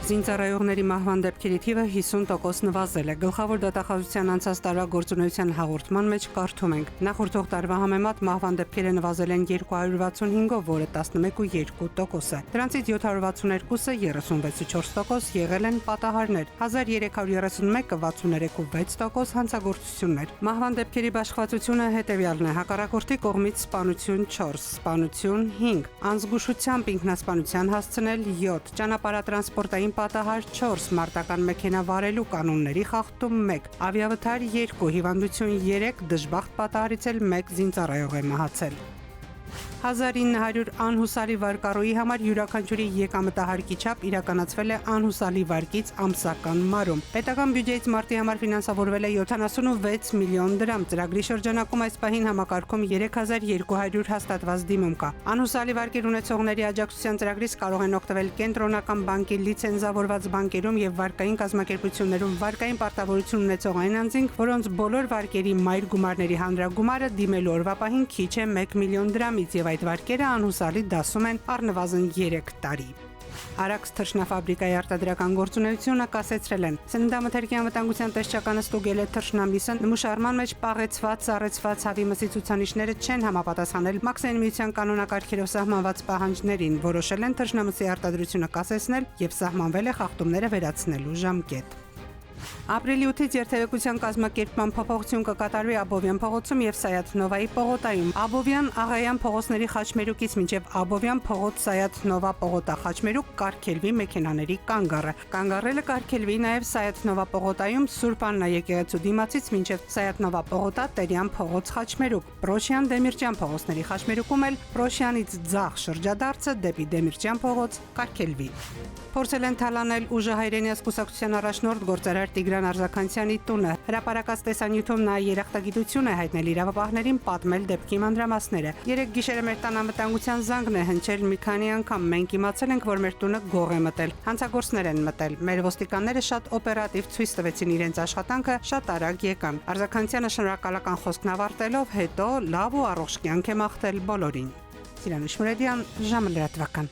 Զինծառայողների մահվան դեպքերի թիվը 50% նվազել է։ Գլխավոր դատախազության անցած տարվա գործունեության հաղորդման մեջ կարդում ենք. նախորդող տարվա համեմատ մահվան դեպքերը նվազել են 265-ով, որը 11.2% է։ Դրանցից 762-ը 36.4% եղել են պատահարներ, 1331-ը 63.6% հանցագործություններ։ Մահվան դեպքերի բաշխվածությունը հետևյալն է. հակառակորդի կողմից սպանություն 4, սպանություն 5, անզգուշությամբ ինքնասպանության հասցնել 7, ճանապարհատրանսպորտային պատահար 4, մարտական մեքենա վարելու կանոնների խախտում 1, ավիավթար 2, հիվանդություն 3, դժբախտ պատահարից էլ 1 զինծառայող է մահացել։ 1900 անհուսալի վարկառուի համար յուրաքանչյուրի եկամտահարկի չափ իրականացվել է անհուսալի վարկից ամսական մարում։ Պետական բյուջեից մարտի համար ֆինանսավորվել է 76 միլիոն դրամ։ Ծրագրի շրջանակում այս պահին համակարգում 3200 հաստատված դիմում կա։ Անհուսալի վարկեր ունեցողների աջակցության ծրագրից կարող են օգտվել կենտրոնական բանկի լիցենզավորված բանկերում եւ վարկային կազմակերպություններում վարկային պարտավորություն ունեցող այն անձինք, որոնց բոլոր վարկերի մայր գումարների հանրագումարը դիմելու օրվա պահին քիչ է 1 միլիոն դրամից եւ այդ վարկերը անհուսալի դասում են առնվազն 3 տարի։ Արաքս թռչնաֆաբրիկայի արտադրական գործունեությունը կասեցրել են։ Սննդամթերքի անվտանգության տեսչականը ստուգել է թռչնամիսը, նմուշարման մեջ պաղեցված, սառեցված հավի մսի ցուցանիշները չեն համապատասխանել Մաքսային միության կանոնակարգերով սահմանված պահանջներին, որոշել են թռչնամսի արտադրությունը կասեցնել եւ սահմանվել է խախտումները վերացնելու ժամկետ։ Ապրիլի 8-ից երթևեկության կազմակերպման փոփոխություն կկատարվի Աբովյան փողոցում եւ Սայաթ Նովայի պողոտայում։ Աբովյան Աղայան փողոցների խաչմերուկից մինչեւ Աբովյան փողոց Սայաթ Նովա պողոտա խաչմերուկ կարգելվի մեքենաների կանգառը։ Կանգառելը կարգելվի նաեւ Սայաթ Նովա պողոտայում Սուրբ Աննա եկեղեցու դիմացից մինչեւ Սայաթ Նովա պողոտա Տերյան փողոց խաչմերուկ։ Պրոշյան Դեմիրճյան փողոցների խաչմերուկում էլ Պրոշյանից ձախ շրջադարձը դեպի Դեմիրճյան փողոց կարգելվի։ Փորձել են թալանել ուժը հայրենիաց կուսակցության առաջնորդ գործարար Տիգրան Արզականցյանի տունը։ Հրապարակած տեսանյութում նա երախտագիտություն է հայտնել իրավապահներին պատմել դեպքի մանրամասները։ Երեք գիշերը մեր տան անվտանգության զանգն է հնչել մի քանի անգամ։ Մենք իմացել ենք, որ մեր տունը գող է մտել։ Հանցագործներ են մտել։ Մեր ոստիկանները շատ օպերատիվ ցույց տվեցին իրենց աշխատանքը, շատ արագ եկան։ Արզականցյանը շնորհակալական խոսքն ավարտելով հետո լավ ու առողջ կյանք է մաղթել բոլորին։ Սիրան Իշմուրեդյան, ժամը լրատվական։